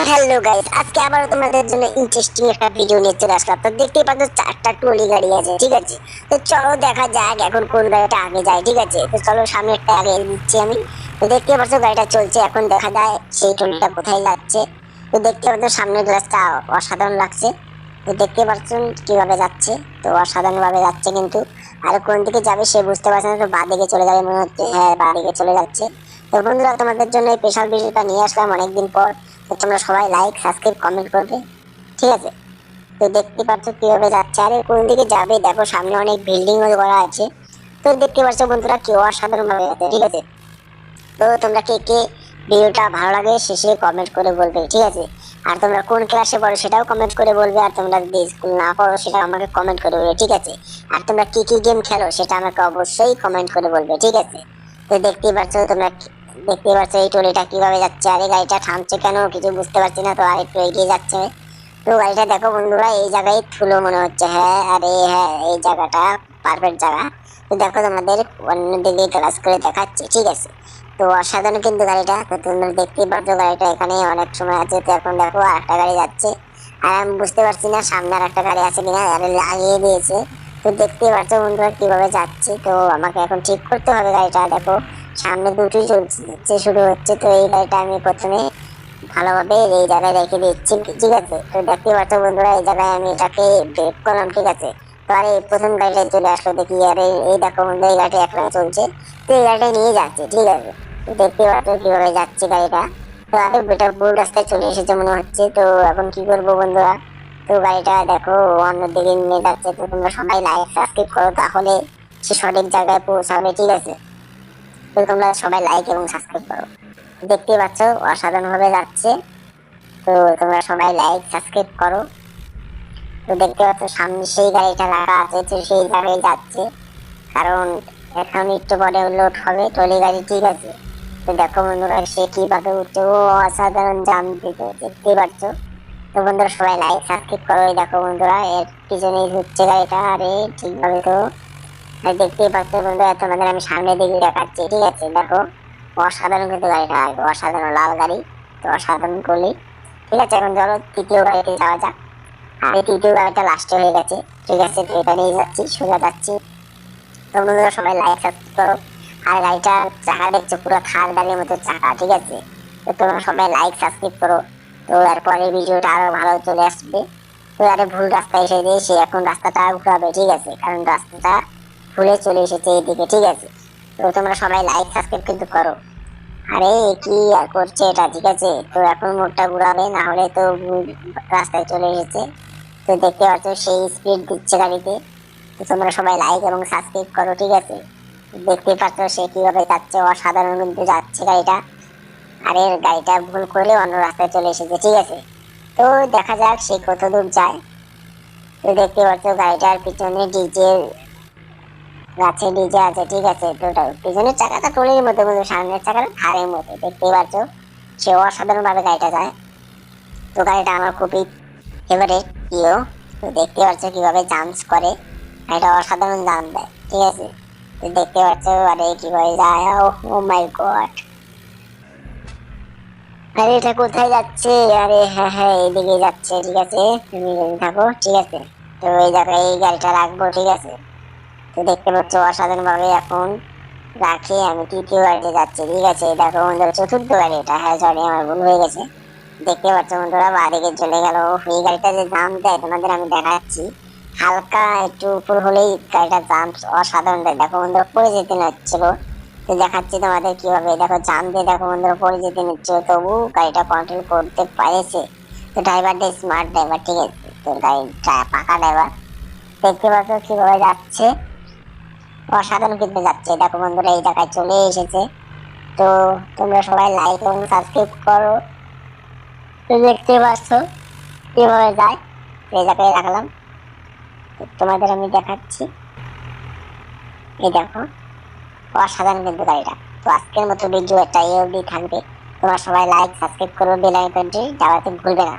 Hello guys, আজকে আবার তোমাদের জন্য ইন্টারেস্টিং একটা ভিডিও নিয়ে চলে আসলাম। তো দেখতেই পাচ্ছ চারটা ট্রলি গাড়ি আছে, ঠিক আছে। তো চলো দেখা যাক এখন কোন গাড়িটা আগে যায়, ঠিক আছে। তো চলো সামনে একটা আগে দিচ্ছি আমি। তো দেখতে পাচ্ছ গাড়িটা চলছে, এখন দেখা যায় সেই ট্রলিটা কোথায় যাচ্ছে। তো দেখতে পাচ্ছ সামনের গ্লাসটা অসাধারণ লাগছে। তো দেখতে পাচ্ছেন কিভাবে যাচ্ছে, তো অসাধারণ ভাবে যাচ্ছে কিন্তু। আর কোন দিকে যাবে সে বুঝতে পারছে না, তো বাঁ দিকে চলে যাবে মনে হচ্ছে। হ্যাঁ, বাঁ দিকে চলে যাচ্ছে। তো বন্ধুরা, তোমাদের জন্য এই স্পেশাল ভিডিওটা নিয়ে আসলাম অনেকদিন পর। তো তোমরা সবাই লাইক সাবস্ক্রাইব কমেন্ট করবে, ঠিক আছে। তো দেখতে পাচ্ছ কিভাবে যাচ্ছে, আরে কোন দিকে যাবে দেখো, সামনে অনেক বিল্ডিং করা আছে। তো দেখতে পাচ্ছ বন্ধুরা কি অসাধারণ ভাবে যাচ্ছে, ঠিক আছে। তো তোমরা কে কে ভিডিওটা ভালো লাগে শেষে কমেন্ট করে বলবে, ঠিক আছে। আর তোমরা কোন ক্লাসে পড়ো সেটাও কমেন্ট করে বলবে, আর তোমরা যদি স্কুল না পড়ো সেটা আমাকে কমেন্ট করে বলবে, ঠিক আছে। আর তোমরা কি কি গেম খেলো সেটা আমাকে অবশ্যই কমেন্ট করে বলবে, ঠিক আছে। তো দেখতেই পাচ্ছ তোমরা, দেখতে পাচ্ছ এই ট্রলিটা কিভাবে যাচ্ছে। আরে গাড়িটা থামছে কেন কিছু বুঝতে পারছি না, তো আর একটু এগিয়ে যাচ্ছে। তো গাড়িটা দেখো বন্ধুরা, এই জায়গায় থুলো মনে হচ্ছে। হ্যাঁ, আরে হ্যাঁ, এই জায়গাটা পারফেক্ট জায়গা। তো দেখো তোমাদের অন্যদিকে ক্লাস করে দেখাচ্ছি, ঠিক আছে। তো অসাধারণ কিন্তু গাড়িটা, তো তোমরা দেখতেই পাচ্ছ গাড়িটা এখানে অনেক সময় আছে। তো এখন দেখো আরেকটা গাড়ি যাচ্ছে, আর আমি বুঝতে পারছি না সামনে আর একটা গাড়ি আছে কিনা, আরে লাগিয়ে দিয়েছে। তো দেখতেই পাচ্ছ বন্ধুরা কিভাবে যাচ্ছে। তো আমাকে এখন ঠিক করতে হবে গাড়িটা। দেখো সামনে দুটোই চলছে, শুরু হচ্ছে। তো এই গাড়িটা আমি প্রথমে ভালোভাবে এই জায়গায় রেখে দিচ্ছি, ঠিক আছে। তো দেখতে পাচ্ছ বন্ধুরা এই জায়গায় আমি এটাকে ব্রেক করলাম, ঠিক আছে। তো আরে প্রথম গাড়িটা চলে আসলো দেখি, আরে এই দেখো বন্ধু এই গাড়িটা একলা চলছে। তো এই গাড়িটা নিয়ে যাচ্ছে, ঠিক আছে। তো দেখতে পাচ্ছ কিভাবে যাচ্ছে গাড়িটা। তো আরে বেটা ভুল রাস্তায় চলে এসেছে মনে হচ্ছে। তো এখন কি করবো বন্ধুরা, তো গাড়িটা দেখো অন্যদিকে নিয়ে যাচ্ছে। তো তোমরা সবাই লাইক সাবস্ক্রাইব করো, তাহলে সে সঠিক জায়গায় পৌঁছাবে, ঠিক আছে। তো তোমরা সবাই লাইক এবং সাবস্ক্রাইব করো। দেখতে পাচ্ছ অসাধারণ ভাবে যাচ্ছে। তো তোমরা সবাই লাইক সাবস্ক্রাইব করো। তো দেখতে পাচ্ছ সামনে সেই গাড়িটা রাখা আছে, তো সেই জায়গায় যাচ্ছে। কারণ এখন একটু পরে লোড হবে ট্রলি গাড়ি, ঠিক আছে। তো দেখো বন্ধুরা সে কিভাবে উঠছে, ও অসাধারণ জাম দিতে, দেখতে পাচ্ছ। তো বন্ধুরা সবাই লাইক সাবস্ক্রাইব করো। দেখো বন্ধুরা এর পিছনেই ঘুরছে গাড়িটা, আরে ঠিকভাবে তো দেখতেই পাচ্ছ বন্ধুরা, তোমাদের আমি সামনে দিকে দেখাচ্ছি, ঠিক আছে। দেখো অসাধারণ কিন্তু গাড়িটা, অসাধারণ লাল গাড়ি। তো অসাধারণ করলি, ঠিক আছে। এখন ধরো তৃতীয় গাড়িতে যাওয়া যাক। আর এই তৃতীয় গাড়িটা লাস্টে হয়ে গেছে, ঠিক আছে। তো এটা নিয়ে যাচ্ছি, সোজা যাচ্ছি। তো বন্ধুরা সবাই লাইক সাবস্ক্রাইব করো। আর গাড়িটার চাকা দেখছো পুরো থার গাড়ির মতো চাকা, ঠিক আছে। তো তোমরা সবাই লাইক সাবস্ক্রাইব করো। তো এরপরে ভিডিওটা আরো ভালো চলে আসবে। তো আরে ভুল রাস্তায় এসে দিয়ে সে এখন রাস্তাটা ঘুরাবে, ঠিক আছে। কারণ রাস্তাটা ভুলে চলে এসেছে এইদিকে, ঠিক আছে। তো তোমরা সবাই লাইক সাবস্ক্রাইব কিন্তু করো। আরে কি আর করছে এটা, ঠিক আছে। তো এখন মোড়টা ঘুরাবে, না হলে তো ভুল রাস্তায় চলে এসেছে। তো দেখতে পাচ্ছ সেই স্পিড দিচ্ছে গাড়িতে। তো তোমরা সবাই লাইক এবং সাবস্ক্রাইব করো, ঠিক আছে। দেখতে পাচ্ছ সে কিভাবে যাচ্ছে, অসাধারণ কিন্তু যাচ্ছে গাড়িটা। আরে গাড়িটা ভুল করে অন্য রাস্তায় চলে এসেছে, ঠিক আছে। তো দেখা যাক সে কত দূর যায়। তো দেখতে পাচ্ছ গাড়িটার পিছনে ডিজে গাছে ডিজে আছে, ঠিক আছে। তো পিছনের চাকাটা ট্রলির মতো কিন্তু সামনের চাকাটা থারের মতো, দেখতেই পাচ্ছ। সে অসাধারণ ভাবে গাড়িটা যায়। তো গাড়িটা আমার খুবই ফেভারিট, প্রিয়। তো দেখতে পাচ্ছ কিভাবে জাম্পস করে, গাড়িটা অসাধারণ জাম্প দেয়, ঠিক আছে। তো দেখতে পাচ্ছ আরে কিভাবে যায়, ও মাই গড। আরে এটা কোথায় যাচ্ছে, আরে হ্যাঁ হ্যাঁ এইদিকে যাচ্ছে, ঠিক আছে। তুমি যদি থাকো, ঠিক আছে। তো এই জায়গায় এই গাড়িটা রাখবো, ঠিক আছে। তো দেখতে পাচ্ছ অসাধারণ ভাবে এখন রাখে আমি তৃতীয় গাড়িতে যাচ্ছি, ঠিক আছে। দেখো বন্ধুরা চতুর্থ গাড়ি এটা, হ্যাঁ সরি আমার ভুল হয়ে গেছে। দেখতে পাচ্ছ বন্ধুরা বাঁদিকে চলে গেল। এই গাড়িটা যে জাম্প দেয় তোমাদের আমি দেখাচ্ছি। হালকা একটু উপর হলেই গাড়িটা জাম্প অসাধারণ দেয়। দেখো বন্ধুরা পড়ে যেতে নিচ্ছিল। তো দেখাচ্ছি তোমাদের কিভাবে, দেখো জাম্প দিয়ে দেখো বন্ধুরা পড়ে যেতে নিচ্ছিল, তবু গাড়িটা কন্ট্রোল করতে পারেছে। তো ড্রাইভারটা স্মার্ট ড্রাইভার, ঠিক আছে। তো গাড়িটা পাকা ড্রাইভার। দেখতে পাচ্ছ কিভাবে যাচ্ছে, অসাধারণ কিন্তু যাচ্ছে। দেখো বন্ধুরা এই জায়গায় চলে এসেছে। তো তোমরা সবাই লাইক এবং সাবস্ক্রাইব করো। তো দেখতে পাচ্ছ কিভাবে যায়, এই জায়গায় রাখলাম। তোমাদের আমি দেখাচ্ছি, এই দেখো অসাধারণ কিন্তু গাড়িটা। তো আজকের মতো ভিডিও এটা এই অবধি থাকবে। তোমরা সবাই লাইক সাবস্ক্রাইব করো, বেল আইকনটি দাবাতে ভুলবে না।